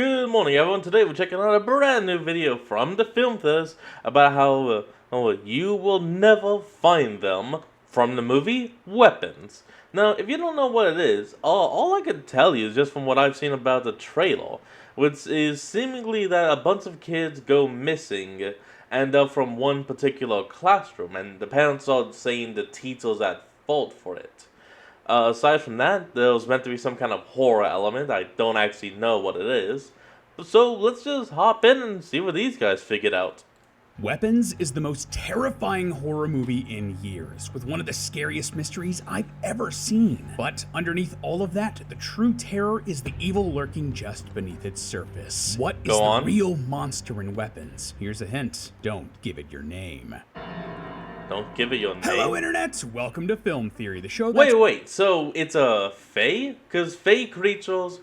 Good morning, everyone. Today we're checking out a brand new video from the Film Theaters about how you will never find them from the movie Weapons. Now, if you don't know what it is, all I can tell you is just from what I've seen about the trailer, which is seemingly that a bunch of kids go missing and they're from one particular classroom, and the parents are saying the teacher's at fault for it. Aside from that, there was meant to be some kind of horror element. I don't actually know what it is. So let's just hop in and see what these guys figured out. Weapons is the most terrifying horror movie in years, with one of the scariest mysteries I've ever seen. But underneath all of that, the true terror is the evil lurking just beneath its surface. What is the real monster in Weapons? Here's a hint. Don't give it your name. Don't give it your name. Hello, Internet! Welcome to Film Theory, the show that's... Wait, so it's a fae? Because fae creatures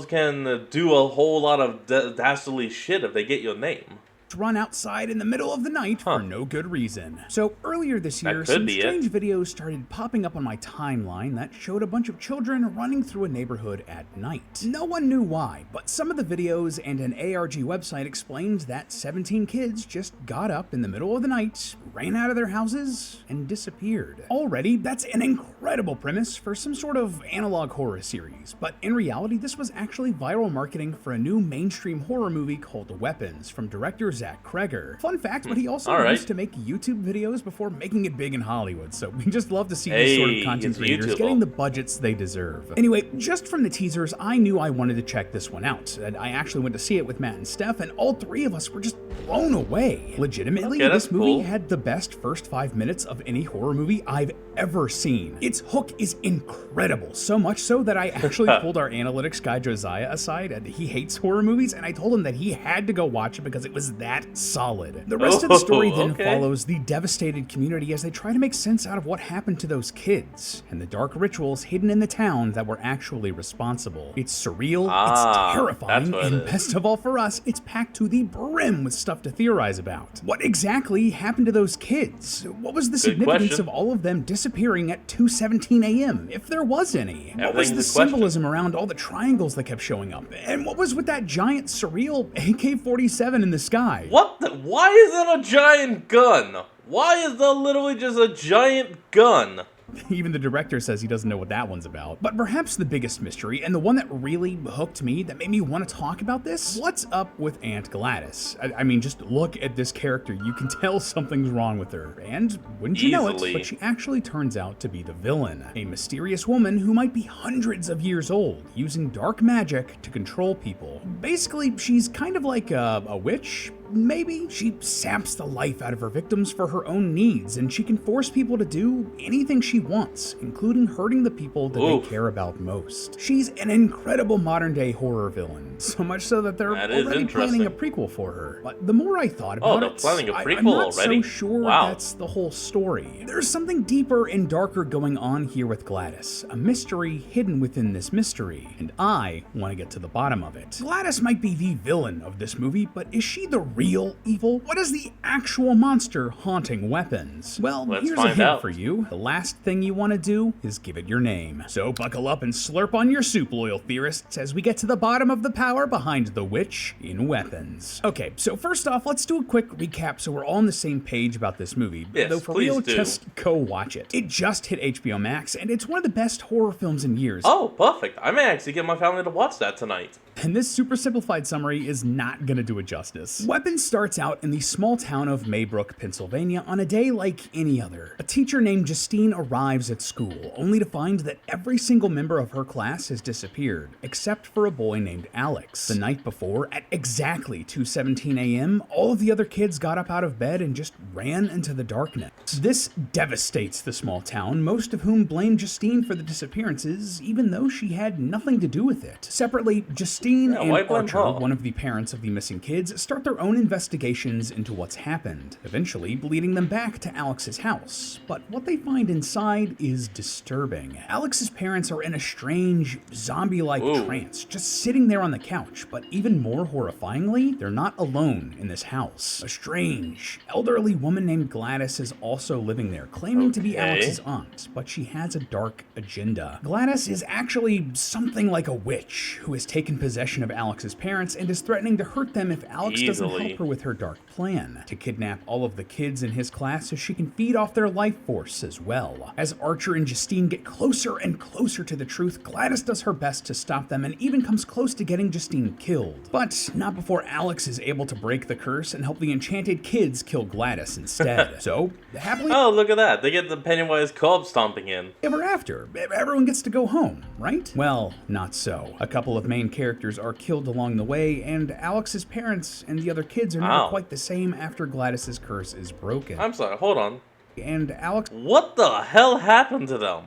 can do a whole lot of dastardly shit if they get your name. Run outside in the middle of the night for no good reason. So earlier this year, some strange videos started popping up on my timeline that showed a bunch of children running through a neighborhood at night. No one knew why, but some of the videos and an ARG website explained that 17 kids just got up in the middle of the night, ran out of their houses, and disappeared. Already, that's an incredible premise for some sort of analog horror series, but in reality, this was actually viral marketing for a new mainstream horror movie called Weapons from director Zach Cregger. Fun fact, but he also used to make YouTube videos before making it big in Hollywood, so we just love to see these sort of content creators getting the budgets they deserve. Anyway, just from the teasers, I knew I wanted to check this one out, and I actually went to see it with Matt and Steph, and all three of us were just blown away. Legitimately, this movie had the best first 5 minutes of any horror movie I've ever seen. Its hook is incredible, so much so that I actually pulled our analytics guy Josiah aside, and he hates horror movies, and I told him that he had to go watch it because it was that solid. The rest of the story then follows the devastated community as they try to make sense out of what happened to those kids and the dark rituals hidden in the town that were actually responsible. It's surreal, it's terrifying, and best of all for us, it's packed to the brim with stuff to theorize about. What exactly happened to those kids? What was the significance of all of them disappearing at 2:17 a.m., if there was any? What was the symbolism around all the triangles that kept showing up? And what was with that giant surreal AK-47 in the sky? What the? Why is it a giant gun? Why is there literally just a giant gun? Even the director says he doesn't know what that one's about. But perhaps the biggest mystery, and the one that really hooked me, that made me want to talk about this, what's up with Aunt Gladys? I mean, just look at this character. You can tell something's wrong with her. And wouldn't you know it, but she actually turns out to be the villain. A mysterious woman who might be hundreds of years old, using dark magic to control people. Basically, she's kind of like a witch. Maybe she saps the life out of her victims for her own needs, and she can force people to do anything she wants, including hurting the people that they care about most. She's an incredible modern-day horror villain, so much so that they're already planning a prequel for her. But the more I thought about it, I'm not so sure that's the whole story. There's something deeper and darker going on here with Gladys, a mystery hidden within this mystery, and I want to get to the bottom of it. Gladys might be the villain of this movie, but is she the real evil? What is the actual monster haunting Weapons? Well, here's a hint for you. The last thing you want to do is give it your name. So buckle up and slurp on your soup, loyal theorists, as we get to the bottom of the power behind the witch in Weapons. Okay, so first off, let's do a quick recap so we're all on the same page about this movie. Yes, though for real, just go watch it. It just hit HBO Max, and it's one of the best horror films in years. Oh, perfect. I may actually get my family to watch that tonight. And this super simplified summary is not gonna do it justice. Weapons starts out in the small town of Maybrook, Pennsylvania on a day like any other. A teacher named Justine arrives at school, only to find that every single member of her class has disappeared, except for a boy named Alex. The night before, at exactly 2:17 a.m., all of the other kids got up out of bed and just ran into the darkness. This devastates the small town, most of whom blame Justine for the disappearances, even though she had nothing to do with it. Separately, Justine and Archer, one of the parents of the missing kids, start their own investigations into what's happened, eventually leading them back to Alex's house. But what they find inside is disturbing. Alex's parents are in a strange, zombie-like trance, just sitting there on the couch, but even more horrifyingly, they're not alone in this house. A strange, elderly woman named Gladys is also living there, claiming to be Alex's aunt, but she has a dark agenda. Gladys is actually something like a witch who has taken possession possession of Alex's parents and is threatening to hurt them if Alex doesn't help her with her dark plan, to kidnap all of the kids in his class so she can feed off their life force as well. As Archer and Justine get closer and closer to the truth, Gladys does her best to stop them and even comes close to getting Justine killed. But not before Alex is able to break the curse and help the enchanted kids kill Gladys instead. So, happily... Oh, look at that. They get the Pennywise co-op stomping in. Ever after. Everyone gets to go home, right? Well, not so. A couple of main characters are killed along the way, and Alex's parents and the other kids are never quite the same after Gladys's curse is broken. I'm sorry, hold on. And Alex... What the hell happened to them?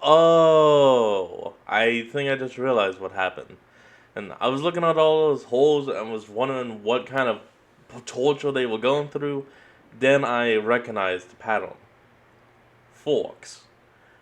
Oh, I think I just realized what happened. And I was looking at all those holes and was wondering what kind of torture they were going through. Then I recognized the pattern. Forks.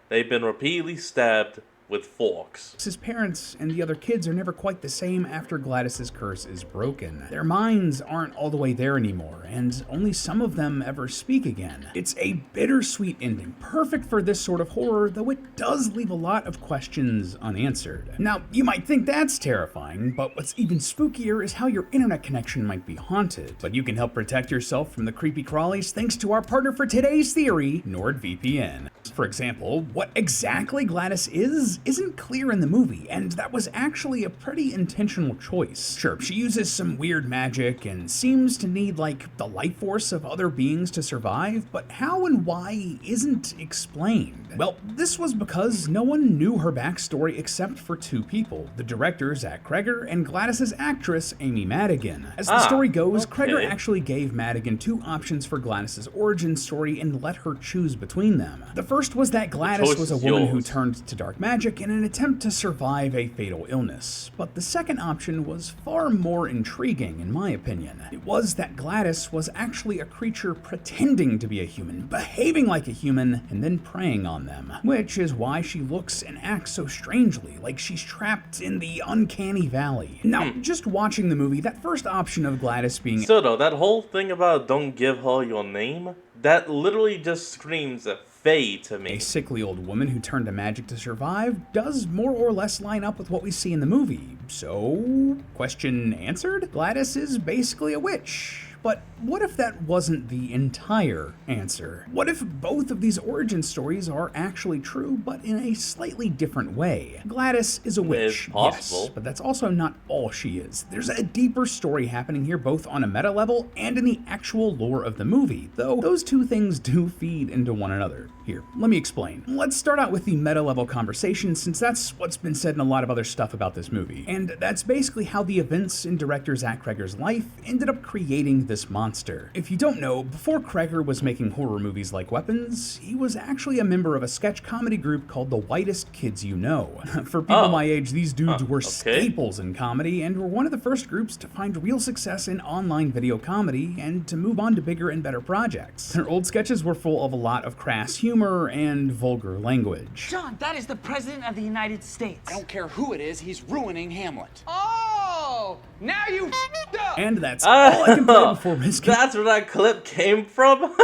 They've been repeatedly stabbed with forks. His parents and the other kids are never quite the same after Gladys's curse is broken. Their minds aren't all the way there anymore, and only some of them ever speak again. It's a bittersweet ending, perfect for this sort of horror, though it does leave a lot of questions unanswered. Now, you might think that's terrifying, but what's even spookier is how your internet connection might be haunted. But you can help protect yourself from the creepy crawlies thanks to our partner for today's theory, NordVPN. For example, what exactly Gladys isn't clear in the movie, and that was actually a pretty intentional choice. Sure, she uses some weird magic and seems to need, like, the life force of other beings to survive, but how and why isn't explained. Well, this was because no one knew her backstory except for two people, the director, Zach Cregger, and Gladys's actress, Amy Madigan. As the story goes, Cregger actually gave Madigan two options for Gladys's origin story and let her choose between them. The first was that Gladys was a woman who turned to dark magic in an attempt to survive a fatal illness, but the second option was far more intriguing in my opinion. It was that Gladys was actually a creature pretending to be a human, behaving like a human, and then preying on them, which is why she looks and acts so strangely, like she's trapped in the uncanny valley. Now, just watching the movie, that first option of Gladys being... So though, that whole thing about don't give her your name, that literally just screams Faye to me. A sickly old woman who turned to magic to survive does more or less line up with what we see in the movie. So, question answered? Gladys is basically a witch. But what if that wasn't the entire answer? What if both of these origin stories are actually true, but in a slightly different way? Gladys is a witch, yes, but that's also not all she is. There's a deeper story happening here, both on a meta level and in the actual lore of the movie, though those two things do feed into one another. Here, let me explain. Let's start out with the meta level conversation, since that's what's been said in a lot of other stuff about this movie. And that's basically how the events in director Zach Cregger's life ended up creating this monster. If you don't know, before Cregger was making horror movies like Weapons, he was actually a member of a sketch comedy group called The Whitest Kids You Know. For people my age, these dudes were staples in comedy and were one of the first groups to find real success in online video comedy and to move on to bigger and better projects. Their old sketches were full of a lot of crass humor and vulgar language. John, that is the President of the United States. I don't care who it is, he's ruining Hamlet. Oh! Now you up! And that's all I can play before risking That's where that clip came from?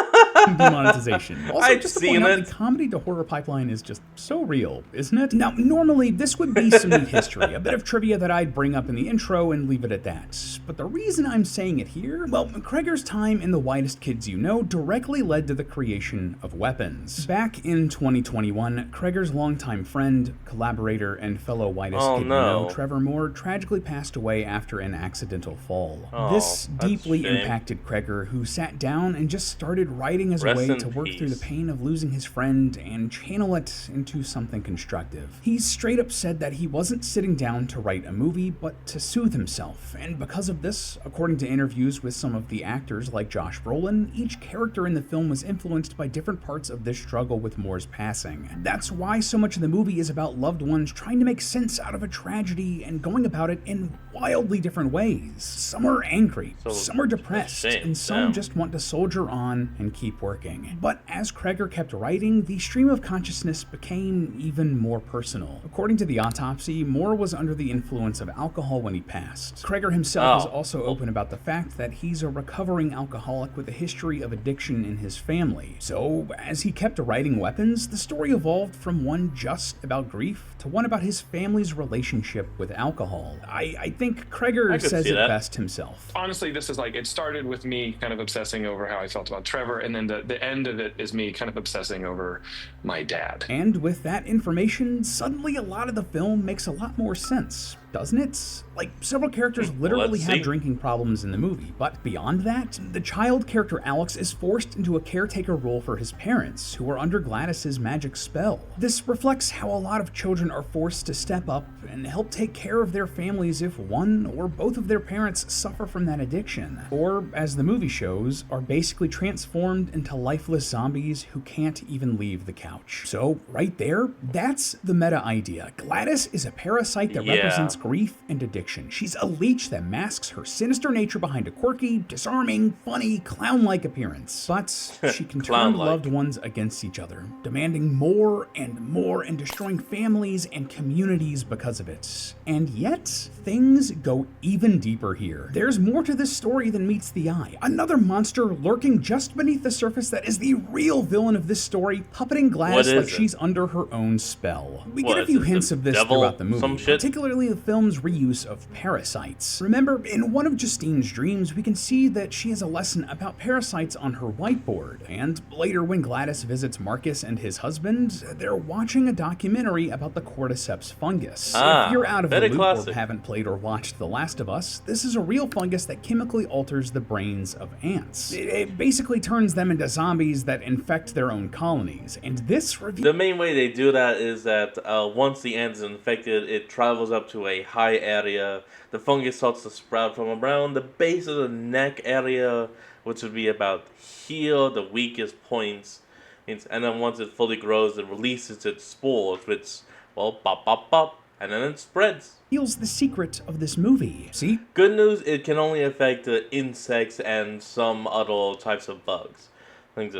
demonetization. Also, I've just to seen point out, it. the comedy to horror pipeline is just so real, isn't it? Now, normally this would be some neat history, a bit of trivia that I'd bring up in the intro and leave it at that. But the reason I'm saying it here, well, Cregger's time in The Whitest Kids You Know directly led to the creation of Weapons. Back in 2021, Cregger's longtime friend, collaborator, and fellow Whitest Kid You Know, Trevor Moore, tragically passed away after an accidental fall. This deeply impacted Cregger, who sat down and just started writing as a way to work through the pain of losing his friend and channel it into something constructive. He straight up said that he wasn't sitting down to write a movie, but to soothe himself, and because of this, according to interviews with some of the actors like Josh Brolin, each character in the film was influenced by different parts of this struggle with Moore's passing. That's why so much of the movie is about loved ones trying to make sense out of a tragedy and going about it in wildly different ways. Some are angry, some are depressed, and some just want to soldier on and keep working. But as Kreger kept writing, the stream of consciousness became even more personal. According to the autopsy, Moore was under the influence of alcohol when he passed. Kreger himself is also open about the fact that he's a recovering alcoholic with a history of addiction in his family. So, as he kept writing Weapons, the story evolved from one just about grief to one about his family's relationship with alcohol. I think Kreger says it best himself. Honestly, this is like, it started with me kind of obsessing over how I felt about Trevor, and then the end of it is me kind of obsessing over my dad. And with that information, suddenly a lot of the film makes a lot more sense, doesn't it? Like, several characters literally have drinking problems in the movie, but beyond that, the child character Alex is forced into a caretaker role for his parents, who are under Gladys's magic spell. This reflects how a lot of children are forced to step up and help take care of their families if one or both of their parents suffer from that addiction, or, as the movie shows, are basically transformed into lifeless zombies who can't even leave the couch. So, right there, that's the meta idea. Gladys is a parasite that represents grief and addiction. She's a leech that masks her sinister nature behind a quirky, disarming, funny, clown-like appearance. But she can turn loved ones against each other, demanding more and destroying families and communities because of it. And yet, things go even deeper here. There's more to this story than meets the eye. Another monster lurking just beneath the surface that is the real villain of this story, puppeting Gladys like she's under her own spell. We get a few hints of this throughout the movie, particularly the film's reuse of parasites. Remember, in one of Justine's dreams, we can see that she has a lesson about parasites on her whiteboard. And later, when Gladys visits Marcus and his husband, they're watching a documentary about the cordyceps fungus. If you're out of the loop or haven't played or watched The Last of Us, this is a real fungus that chemically alters the brains of ants. It basically turns them into zombies that infect their own colonies. And this the main way they do that is that once the ant is infected, it travels up to a high area. The fungus starts to sprout from around the base of the neck area, which would be about here, the weakest points. And then once it fully grows, it releases its spores, which, well, pop, pop, pop, and then it spreads. Feels the secret of this movie. See? Good news, it can only affect insects and some other types of bugs.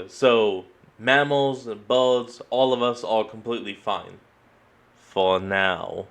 So, mammals and birds, all of us are completely fine. For now.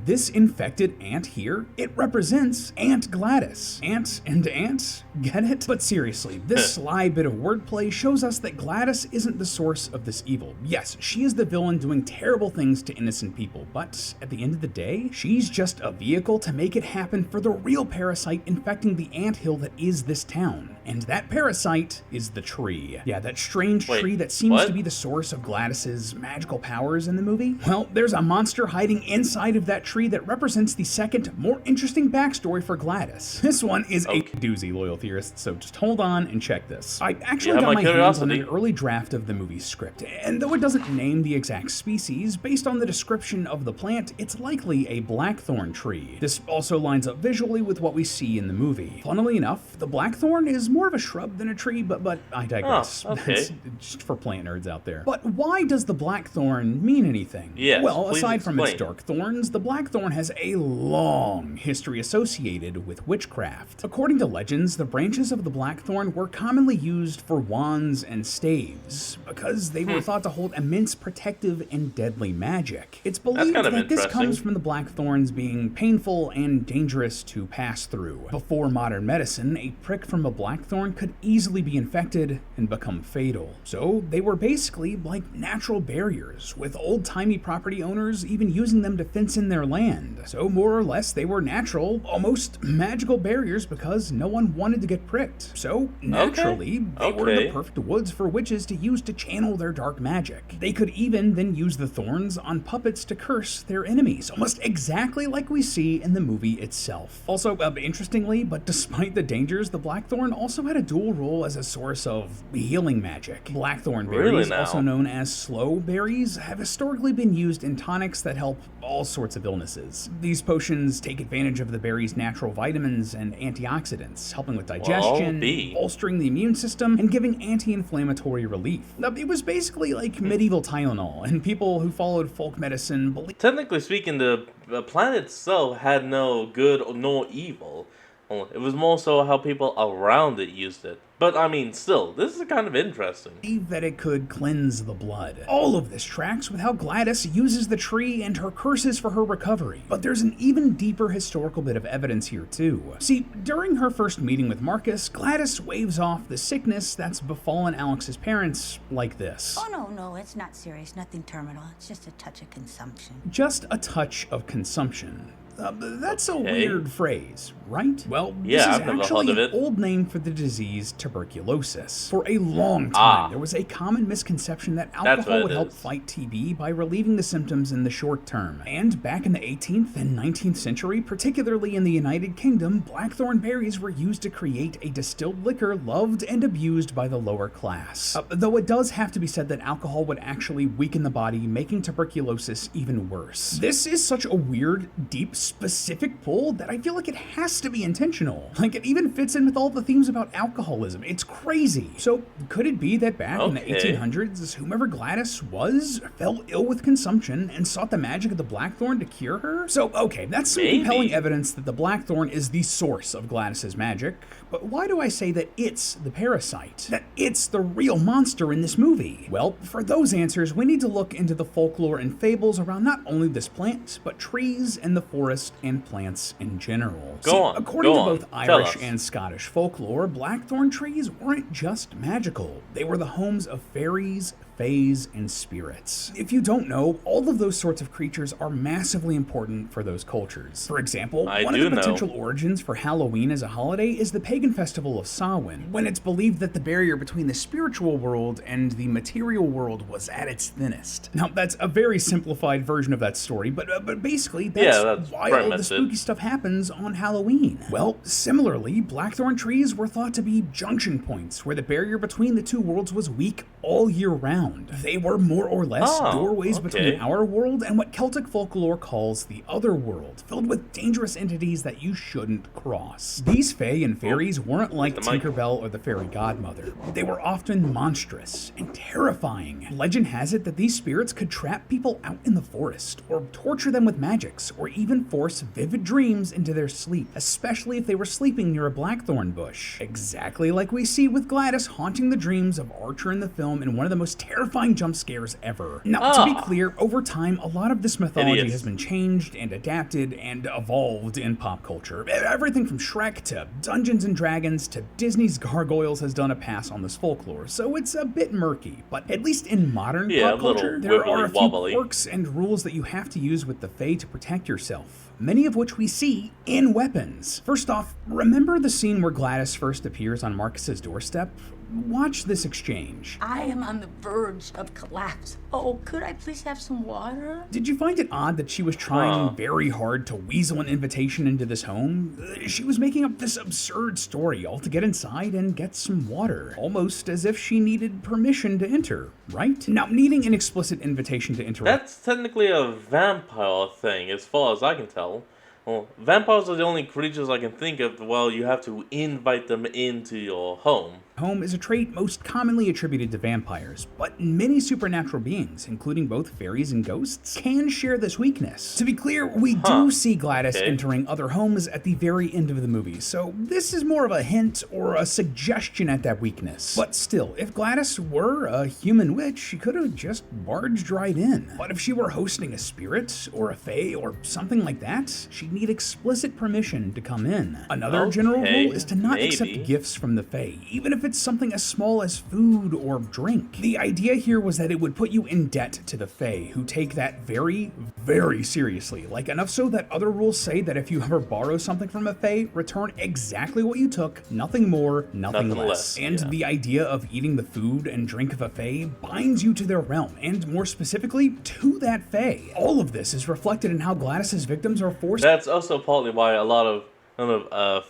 This infected ant here, it represents Aunt Gladys. Ant and ant? Get it? But seriously, this sly bit of wordplay shows us that Gladys isn't the source of this evil. Yes, she is the villain doing terrible things to innocent people, but at the end of the day, she's just a vehicle to make it happen for the real parasite infecting the anthill that is this town. And that parasite is the tree. Yeah, that strange tree that seems to be the source of Gladys's magical powers in the movie. Well, there's a monster hiding inside of that tree that represents the second, more interesting backstory for Gladys. This one is a doozy, loyal theorists, so just hold on and check this. I actually got my hands on an early draft of the movie's script, and though it doesn't name the exact species, based on the description of the plant, it's likely a blackthorn tree. This also lines up visually with what we see in the movie. Funnily enough, the blackthorn is more of a shrub than a tree, but I digress. That's just for plant nerds out there. But why does the blackthorn mean anything? Well, aside from its dark thorns, the blackthorn has a long history associated with witchcraft. According to legends, the branches of the blackthorn were commonly used for wands and staves, because they were thought to hold immense protective and deadly magic. It's believed that this comes from the blackthorns being painful and dangerous to pass through. Before modern medicine, a prick from a blackthorn could easily be infected and become fatal. So they were basically like natural barriers, with old-timey property owners even using them to fence in their land. So more or less they were natural, almost magical barriers because no one wanted to get pricked. So naturally, they were the perfect woods for witches to use to channel their dark magic. They could even then use the thorns on puppets to curse their enemies, almost exactly like we see in the movie itself. Also, interestingly, but despite the dangers, the blackthorn also also had a dual role as a source of healing magic. Blackthorn berries, also known as slow berries, have historically been used in tonics that help all sorts of illnesses. These potions take advantage of the berry's natural vitamins and antioxidants, helping with digestion, bolstering the immune system, and giving anti-inflammatory relief. It was basically like medieval Tylenol, and people who followed folk medicine believed. Technically speaking, the plant itself had no good or no evil. It was more so how people around it used it. But I mean, still, this is kind of interesting. That it could cleanse the blood. All of this tracks with how Gladys uses the tree and her curses for her recovery. But there's an even deeper historical bit of evidence here too. See, during her first meeting with Marcus, Gladys waves off the sickness that's befallen Alex's parents like this. Oh no, it's not serious, nothing terminal. It's just a touch of consumption. Just a touch of consumption. That's a weird phrase, right? Well, this is I've actually never heard of an old name for the disease tuberculosis. For a long time, there was a common misconception that alcohol would help fight TB by relieving the symptoms in the short term. And back in the 18th and 19th century, particularly in the United Kingdom, blackthorn berries were used to create a distilled liquor loved and abused by the lower class. Though it does have to be said that alcohol would actually weaken the body, making tuberculosis even worse. This is such a weird, deep, specific pull that I feel like it has to be intentional. Like, it even fits in with all the themes about alcoholism. It's crazy. So could it be that back in the 1800s, whomever Gladys was fell ill with consumption and sought the magic of the blackthorn to cure her? So okay, that's some compelling evidence that the blackthorn is the source of Gladys's magic, but why do I say that it's the parasite? That it's the real monster in this movie? Well, for those answers, we need to look into the folklore and fables around not only this plant, but trees and the forest and plants in general. According to both Irish and Scottish folklore, blackthorn trees weren't just magical. They were the homes of fairies, fays, and spirits. If you don't know, all of those sorts of creatures are massively important for those cultures. For example, one of the potential origins for Halloween as a holiday is the pagan festival of Samhain, when it's believed that the barrier between the spiritual world and the material world was at its thinnest. Now, that's a very simplified version of that story, but basically, that's why all the spooky stuff happens on Halloween. Well, similarly, blackthorn trees were thought to be junction points where the barrier between the two worlds was weak all year round. They were more or less doorways between our world and what Celtic folklore calls the other world, filled with dangerous entities that you shouldn't cross. These fae and fairies weren't like Tinkerbell or the fairy godmother. They were often monstrous and terrifying. Legend has it that these spirits could trap people out in the forest, or torture them with magics, or even force vivid dreams into their sleep, especially if they were sleeping near a blackthorn bush. Exactly like we see with Gladys haunting the dreams of Archer in the film in one of the most terrifying jump scares ever. Now, to be clear, over time, a lot of this mythology has been changed and adapted and evolved in pop culture. Everything from Shrek to Dungeons and Dragons to Disney's Gargoyles has done a pass on this folklore, so it's a bit murky. But at least in modern pop culture, there are a few quirks and rules that you have to use with the Fae to protect yourself, many of which we see in weapons. First off, remember the scene where Gladys first appears on Marcus's doorstep? Watch this exchange. I am on the verge of collapse. Oh, could I please have some water? Did you find it odd that she was trying very hard to weasel an invitation into this home? She was making up this absurd story all to get inside and get some water, almost as if she needed permission to enter, right? Now, needing an explicit invitation to interrupt. That's technically a vampire thing, as far as I can tell. Well, vampires are the only creatures I can think of. Well, you have to invite them into your home. Home is a trait most commonly attributed to vampires, but many supernatural beings, including both fairies and ghosts, can share this weakness. To be clear, we do see Gladys entering other homes at the very end of the movie, so this is more of a hint or a suggestion at that weakness. But still, if Gladys were a human witch, she could have just barged right in. But if she were hosting a spirit, or a fae, or something like that, she'd need explicit permission to come in. Another general rule is to not accept gifts from the fae, even if it's something as small as food or drink. The idea here was that it would put you in debt to the fae, who take that very, very seriously. Like, enough so that other rules say that if you ever borrow something from a fae, return exactly what you took, nothing more, nothing less. And the idea of eating the food and drink of a fae binds you to their realm, and more specifically, to that fae. All of this is reflected in how Gladys's victims are forced. That's also partly why a lot of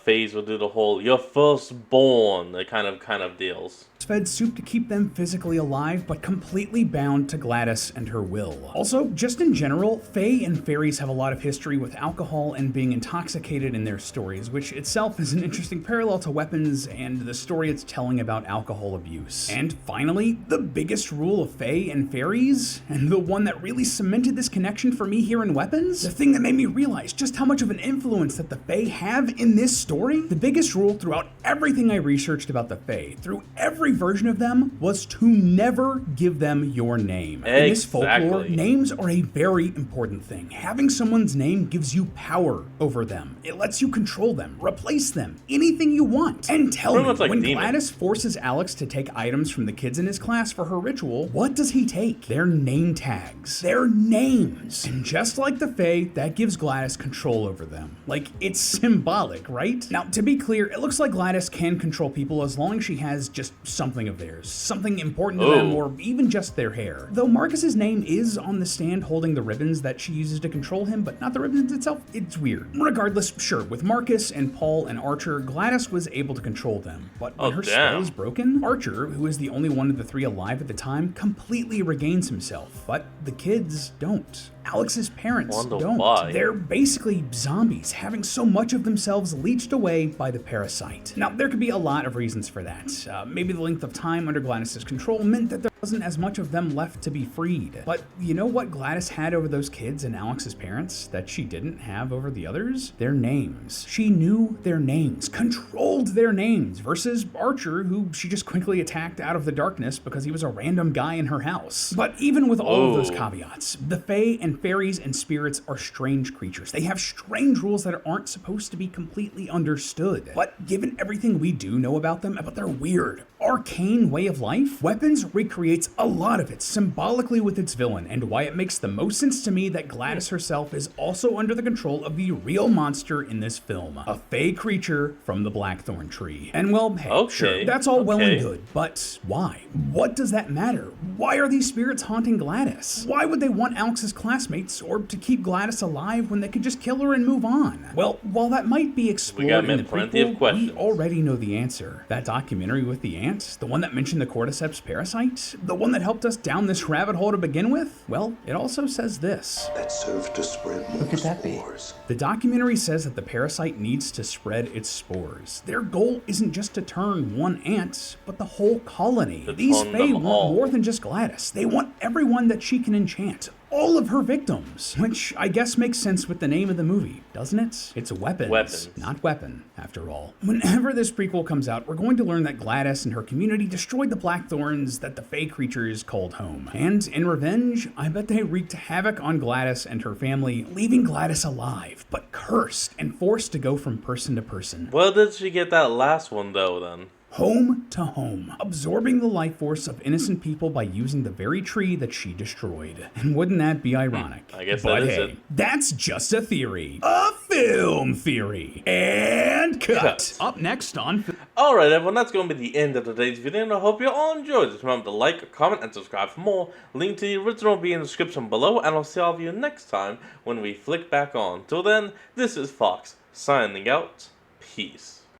phase will do the whole "you're firstborn" kind of deals. Fed soup to keep them physically alive, but completely bound to Gladys and her will. Also, just in general, fae and fairies have a lot of history with alcohol and being intoxicated in their stories, which itself is an interesting parallel to Weapons and the story it's telling about alcohol abuse. And finally, the biggest rule of fae and fairies, and the one that really cemented this connection for me here in Weapons, the thing that made me realize just how much of an influence that the fae have in this story, the biggest rule throughout everything I researched about the fae, through every version of them, was to never give them your name. Exactly. In this folklore, names are a very important thing. Having someone's name gives you power over them. It lets you control them, replace them, anything you want. And tell me, when Gladys forces Alex to take items from the kids in his class for her ritual, what does he take? Their name tags. Their names. And just like the fae, that gives Gladys control over them. Like, it's symbolic, right? Now, to be clear, it looks like Gladys can control people as long as she has just something of theirs, something important to them, or even just their hair. Though Marcus's name is on the stand holding the ribbons that she uses to control him, but not the ribbons itself, it's weird. Regardless, sure, with Marcus and Paul and Archer, Gladys was able to control them, but when her spell is broken, Archer, who is the only one of the three alive at the time, completely regains himself, but the kids don't. Alex's parents don't. Why. They're basically zombies, having so much of themselves leached away by the parasite. Now, there could be a lot of reasons for that. Maybe the length of time under Gladys's control meant that there wasn't as much of them left to be freed. But you know what Gladys had over those kids and Alex's parents that she didn't have over the others? Their names. She knew their names, controlled their names, versus Archer, who she just quickly attacked out of the darkness because he was a random guy in her house. But even with all of those caveats, the Fae and fairies and spirits are strange creatures. They have strange rules that aren't supposed to be completely understood. But given everything we do know about them, about their weird, arcane way of life, Weapons recreates a lot of it symbolically with its villain, and why it makes the most sense to me that Gladys herself is also under the control of the real monster in this film, a Fae creature from the Blackthorn tree. And well, hey, sure, that's all well and good, but why? What does that matter? Why are these spirits haunting Gladys? Why would they want Alex's classmates or to keep Gladys alive when they could just kill her and move on? Well, while that might be explored in the prequel, we already know the answer. That documentary with the ant, the one that mentioned the cordyceps parasite, the one that helped us down this rabbit hole to begin with, well, it also says this. That served to spread more spores. The documentary says that the parasite needs to spread its spores. Their goal isn't just to turn one ant, but the whole colony. These Fae want more than just Gladys. They want everyone that she can enchant. All of her victims, which I guess makes sense with the name of the movie, doesn't it? It's Weapons, not Weapon, after all. Whenever this prequel comes out, we're going to learn that Gladys and her community destroyed the Blackthorns that the Fae creatures called home. And in revenge, I bet they wreaked havoc on Gladys and her family, leaving Gladys alive, but cursed and forced to go from person to person. Where did she get that last one, though, then? Home to home, absorbing the life force of innocent people by using the very tree that she destroyed. And wouldn't that be ironic? I guess but that is hey, it. That's just a theory. A film theory. And cut. Up next on... Alright everyone, that's going to be the end of today's video, and I hope you all enjoyed it. Remember to like, comment, and subscribe for more. Link to the original will be in the description below, and I'll see all of you next time when we flick back on. Till then, this is Fox, signing out. Peace.